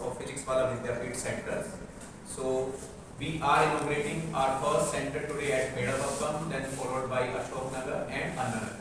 of PhysicsWallah Vidyapeeth centers. So we are inaugurating our first center today at Medvakkam, then followed by Ashok Nagar and Anna Nagar.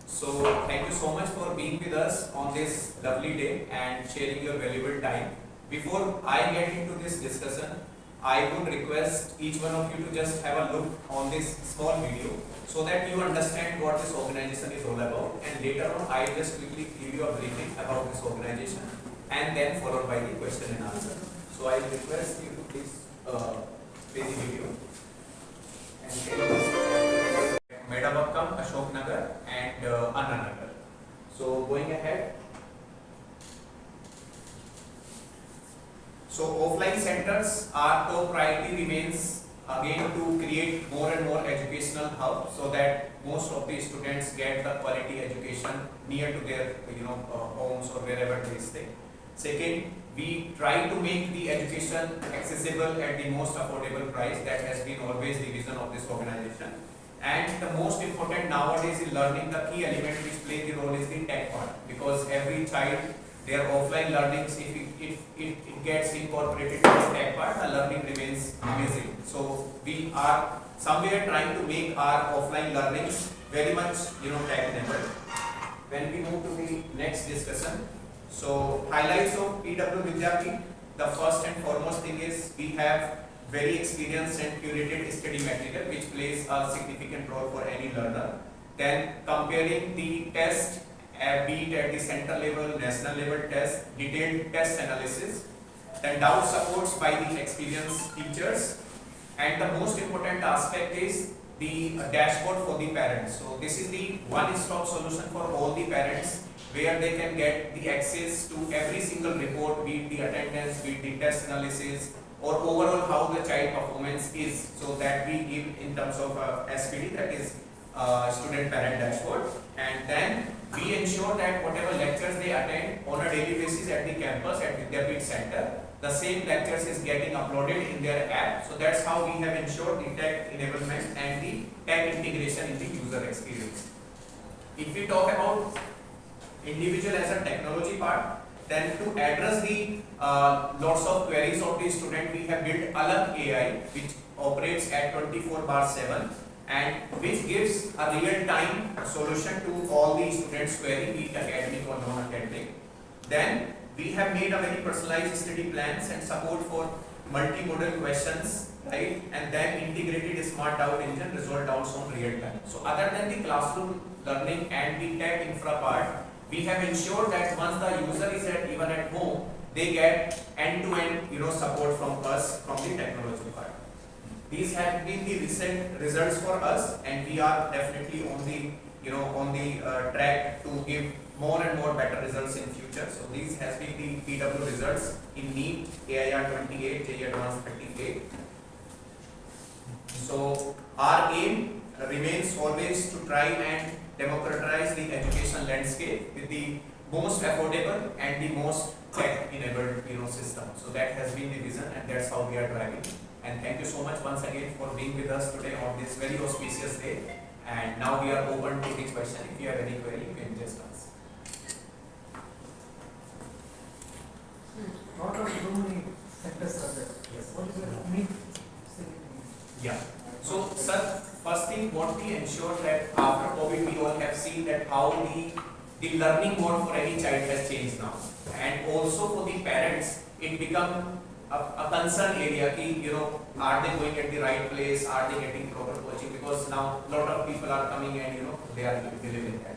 So thank you so much for being with us on this lovely day and sharing your valuable time. Before I get into this discussion, I would request each one of you to just have a look on this small video so that you understand what this organization is all about, and later on I will just quickly give you a briefing about this organization and then followed by the question and answer. So I will request you to please play the video and tell us Medavakkam, Ashok Nagar and Anna Nagar. So going ahead. So offline centers, our top priority remains again to create more and more educational hubs so that most of the students get the quality education near to their homes or wherever they stay. Second, we try to make the education accessible at the most affordable price. That has been always the vision of this organization. And the most important nowadays in learning, the key element which play the role is the tech part, because every child, their offline learnings, if it gets incorporated in the tech part, the learning remains amazing. So we are somewhere trying to make our offline learnings very much tech enabled. When we move to the next discussion, so highlights of PW Vidyapeeth, the first and foremost thing is we have very experienced and curated study material which plays a significant role for any learner. Then comparing the test, be it at the center level, national level test, detailed test analysis, then doubt supports by the experienced teachers, and the most important aspect is the dashboard for the parents. So this is the one-stop solution for all the parents, where they can get the access to every single report, be it the attendance, be it the test analysis, or overall how the child performance is. So that we give in terms of SPD, that is student parent dashboard, and then we ensure that whatever lectures they attend on a daily basis at the campus at Vidyapeeth Center, the same lectures is getting uploaded in their app. So that's how we have ensured the tech enablement and the tech integration in the user experience. If we talk about individual as a technology part, then to address the lots of queries of the student, we have built Alag AI, which operates at 24/7 and which gives a real-time solution to all the students' query, be it academic or non-academic. Then we have made a very personalized study plans and support for multimodal questions, right? And then integrated smart doubt engine resolve doubts on real time. So other than the classroom learning and the tech infra part, we have ensured that once the user is even at home, they get end-to-end support from us from the technology part. These have been the recent results for us, and we are definitely on the track to give more and more better results in future. So these has been the PW results in NEET, AIR 28, JEE Advanced 38. So our aim remains always to try and democratize the education landscape with the most affordable and the most tech-enabled system. So that has been the vision, and that's how we are driving. And thank you so much once again for being with us today on this very auspicious day. And now we are open to the question. If you have any query, you can just ask. What are so many sectors are there? Yes. What is the need? Yeah. So, sir, first thing, what we ensure that after COVID, we all have seen that how the learning mode for any child has changed now, and also for the parents, it become a concern area. Ki, are they going at the right place? Are they getting proper coaching? Because now a lot of people are coming and they are delivering that.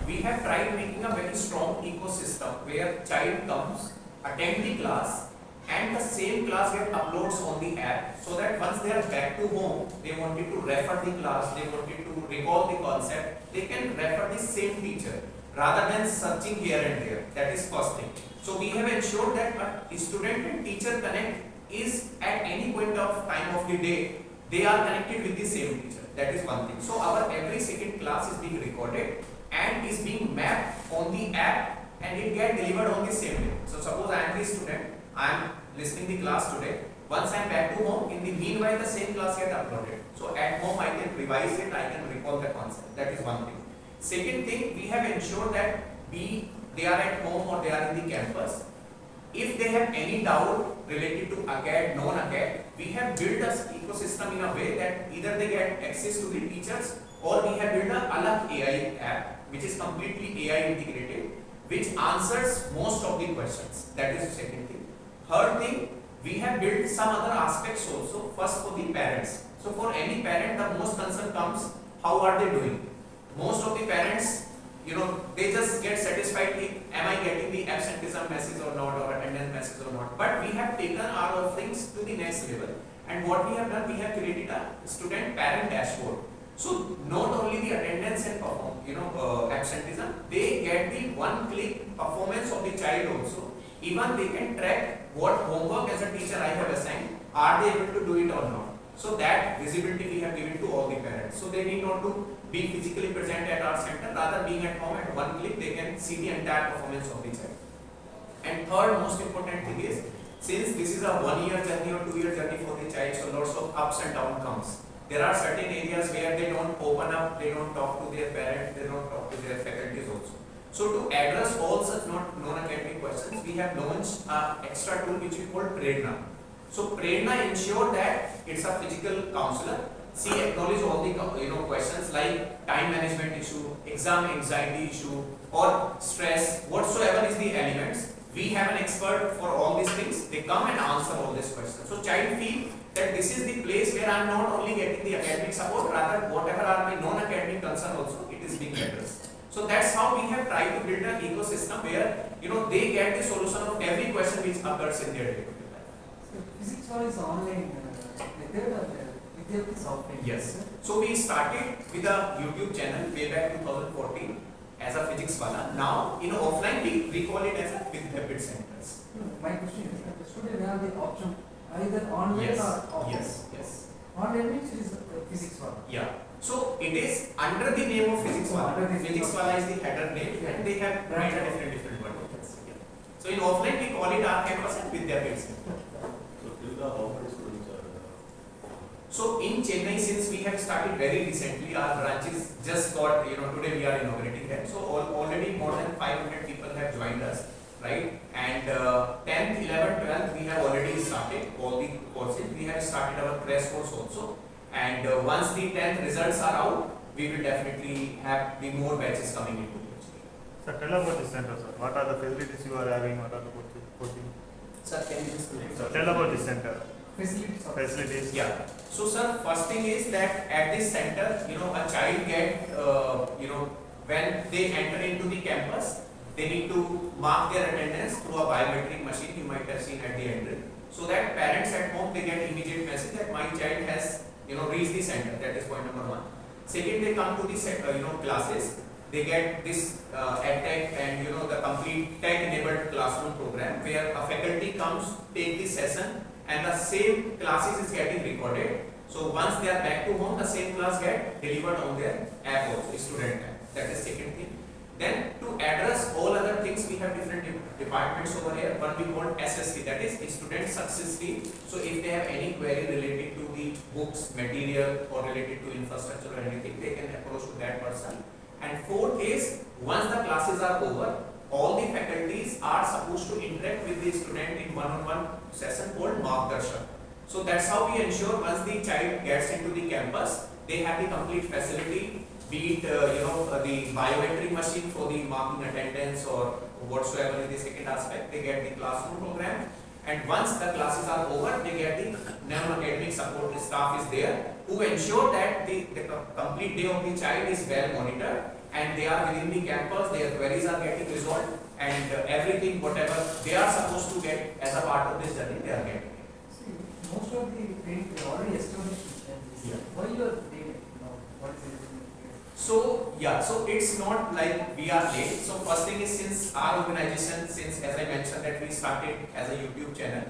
We have tried making a very strong ecosystem where child comes, attend the class, and the same class get uploads on the app, so that once they are back to home, they wanted to refer the class, they wanted to recall the concept, they can refer the same teacher rather than searching here and there. That is first thing. So we have ensured that a student and teacher connect is at any point of time of the day, they are connected with the same teacher. That is one thing. So our every second class is being recorded and is being mapped on the app, and it gets delivered on the same day. So suppose I am the student, I am listening the class today. Once I am back to home, in the meanwhile the same class gets uploaded. So at home I can revise it, I can recall the concept. That is one thing. Second thing, we have ensured that they are at home or they are in the campus, If they have any doubt related to ACAD, non-ACAD, we have built a ecosystem in a way that either they get access to the teachers, or we have built a alag AI app which is completely AI integrated, which answers most of the questions. That is the second thing. Third thing, we have built some other aspects also. First, for the parents. So for any parent, the most concern comes, how are they doing? Most of the parents, they just get satisfied with, am I getting the absenteeism message or not, or attendance message or not. But we have taken our offerings to the next level, and what we have done, we have created a student parent dashboard. So not only the attendance and absenteeism, they get the one-click performance of the child also. Even they can track what homework as a teacher I have assigned, are they able to do it or not. So that visibility we have given to all the parents. So they need not to be physically present at our center, rather being at home at one click they can see the entire performance of the child. And third most important thing is, since this is a 1 year journey or 2 year journey for the child, so lots of ups and downs comes. There are certain areas where they don't open up, they don't talk to their parents, they don't talk to their faculties also. So to address all such non-academic questions, we have launched an extra tool which we call Prerna. So Prerna ensure that it's a physical counselor. She acknowledge all the questions like time management issue, exam anxiety issue, or stress, whatsoever is the elements. We have an expert for all these things. They come and answer all these questions. So child feel that this is the place where I am not only getting the academic support, rather whatever are my non-academic concern also, it is being addressed. So that's how we have tried to build an ecosystem where they get the solution of every question which occurs in their day-to-day life. So PhysicsWallah is online method or Vidyapeeth offline? Yes. So we started with a YouTube channel way back 2014 as a PhysicsWallah. Now offline we call it as a Vidyapeeth centers. My question is, the student have the option either online or offline? Yes. Online means it is PhysicsWallah. Yeah. So it is under the name of PhysicsWallah. PhysicsWallah is the header name, and they have write a different versions. Yeah. So in offline we call it our campus and Vidyapeeth center. So till the how many students are So in Chennai, since we have started very recently, our branches just got, today we are inaugurating them. So already more than 500 people have joined us, right? And 10th, 11th, 12th, we have already started all the courses. We have started our crash course also. And once the 10th results are out, we will definitely have the more batches coming into the Sir, tell about the center, sir. What are the facilities you are having? What are the coaching? Sir, can you just Tell about the center. Facilities. Yeah. So, sir, first thing is that at this center, a child get, when they enter into the campus, they need to mark their attendance through a biometric machine you might have seen at the entry. So that parents at home, they get immediate message that my child has, reached the center. That is point number one. Second, they come to the classes. They get this EdTech and the complete tech-enabled classroom program where a faculty comes, take this session, and the same classes is getting recorded. So once they are back to home, the same class get delivered on their app also, student app. That is second thing. Then to address all other things, we have different departments over here. One we call SST, that is Student Success Team. So if they have any query related to the books, material, or related to infrastructure or anything, they can approach to that person. And fourth is, once the classes are over, all the faculties are supposed to interact with the student in one-on-one session called Margdarshan. So that's how we ensure once the child gets into the campus, they have the complete facility, be it the biometric machine for the marking attendance or whatsoever is the second aspect. They get the classroom program, and once the classes are over, they get the non-academic support staff is there to ensure that the complete day of the child is well monitored and they are within the campus, their queries are getting resolved, and everything whatever they are supposed to get as a part of this journey, they are getting. See, most of the things they already established. Why you are late? What is it? So it's not like we are late. So first thing is, since our organization, since as I mentioned that we started as a YouTube channel,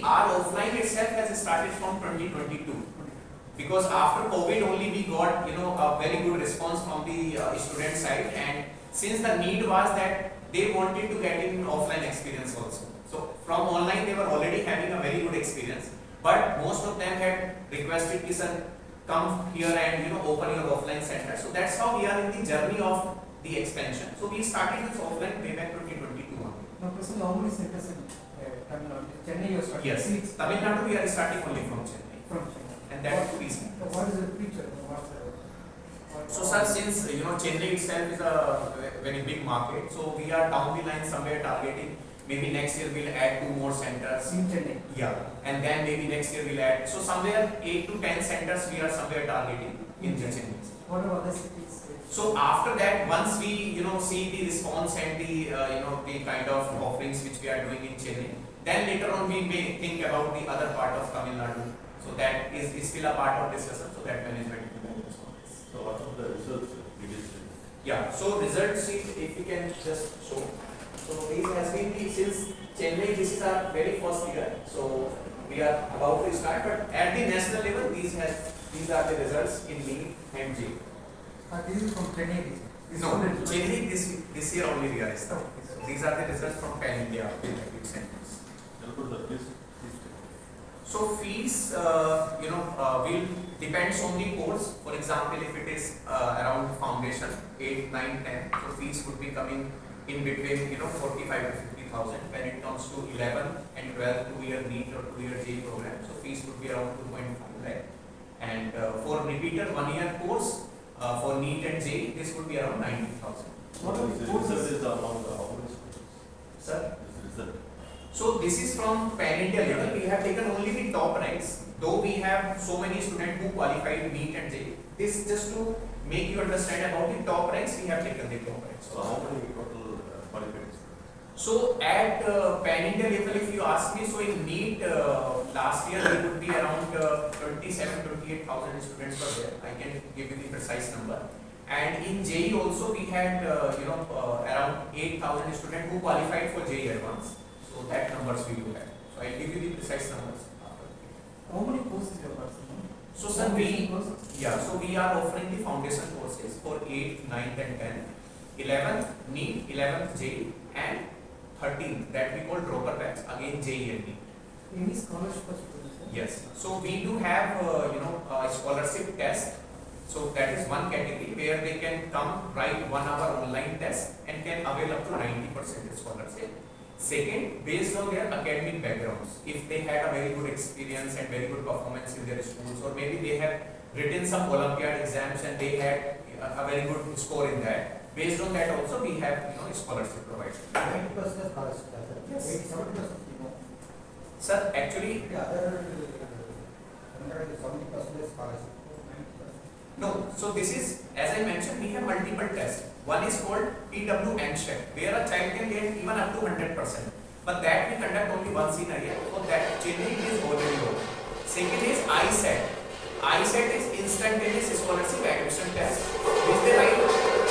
our offline itself has started from 2022. Because after COVID only we got a very good response from the student side, and since the need was that they wanted to get in offline experience also. So from online they were already having a very good experience, but most of them had requested this and come here and open your offline center. So that's how we are in the journey of the expansion. So we started this offline way back 2022 only. No, Person, how many centers in Tamil Nadu? Chennai you are starting? Yes, Six. Tamil Nadu we are starting only from Chennai, From Chennai. and that too is. So what is the future? What's the, So sir, since Chennai itself is a very big market, so we are down the line somewhere targeting maybe next year we'll add 2 more centers. in Chennai? Yeah, and then maybe next year we'll add. So somewhere 8 to 10 centers we are somewhere targeting in Chennai. What about other cities? So after that, once we see the response and the the kind of offerings which we are doing in Chennai, then later on we may think about the other part of Tamil Nadu. So that is still a part of discussion. So that management will discuss on this. So what are the results previously? Yeah. So result sheet, if you can just show. So this has been since Chennai. This is our very first year. So we are about to start. But at the national level, these are the results in NEET and JEE. This is from Chennai. No, Chennai this year only we are starting. So these are the results from Pan India centers. Tell about the fees. So fees, will depends on the course. For example, if it is around foundation 8, 9, 10, so fees would be coming in between 45 to 50,000. When it comes to 11 and 12 2-year NEET or 2-year JEE program, so fees would be around 2.5 lakh. And for repeater 1-year course for NEET and JEE, this would be around 90,000. What are the This courses? result is among the how many students? Sir. This result. So this is from Pan India level. We have taken only the top ranks. Though we have so many students who qualified NEET and JEE, this just to make you understand about the top ranks. We have taken the top ranks. So how many total qualified students? So at Pan India level, if you ask me, so in NEET last year there would be around 27-28,000 students were there. I can give you the precise number. And in JEE also we had around 8,000 students who qualified for JEE Advanced. So that numbers we do have. So I'll give you the precise numbers. How many courses you are passing? So sir, we are offering the foundation courses for 8th, 9th and 10th, 11th NEET, 11th JEE and 13th that we call dropper batch, again JEE and NEET. Any scholarship for students? Yes. So we do have a scholarship test. So that is one category where they can come write 1 hour online test and can avail up to 90% scholarship. Second, based on their academic backgrounds, if they had a very good experience and very good performance in their schools, or maybe they have written some Olympiad exams and they had a very good score in that, based on that also we have scholarship provided. 90% scholarship. Yes. 87%. Sir, actually, The other 70% scholarship. no. So this is, as I mentioned, we have multiple tests. One is called PW Vidyapeeth, where a child can get even up to 100%. But that we conduct only once in a year. For that, Chennai is already low. Second is ISET. ISET is instantaneous scholarship admission test, which they write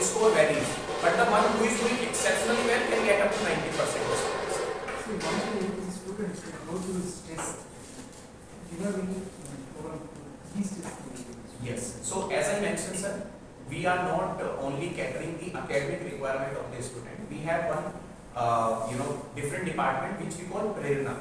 score varies. But the one who is doing exceptionally well can get up to 90%. See, once the students can go through this test, do you have any program for these tests? Yes. So as I mentioned, sir, we are not only catering the academic requirement of the student. We have one, different department which we call Prerna.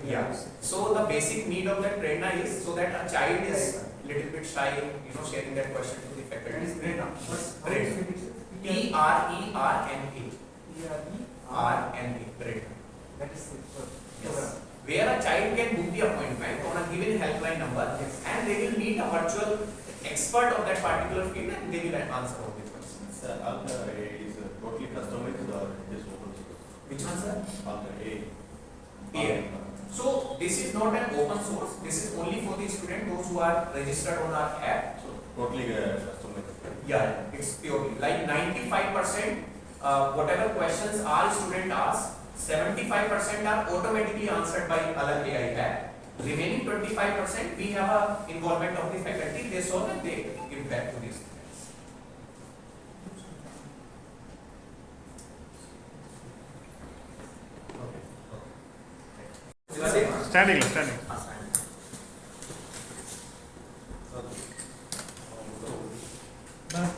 Yeah. So the basic need of that Prerna is so that a child is little bit shy in sharing that question to the faculty. That is Prerna. Prerna. Prerna. Prerna. That is the Yes. Where a child can book the appointment on a given helpline number, Yes. and they will meet a virtual expert of that particular field and they will answer all the questions. Alpha A is totally customized or just open source? Which one, sir? Alpha A. A. So this is not an open source. This is only for the student, those who are registered on our app. So totally customized. Yeah, it's purely like 95%. Whatever questions our student asks, 75% are automatically answered by Alag AI app. Remaining 25%, we have a involvement of the faculty. They solve and they give back to the students. Standing. But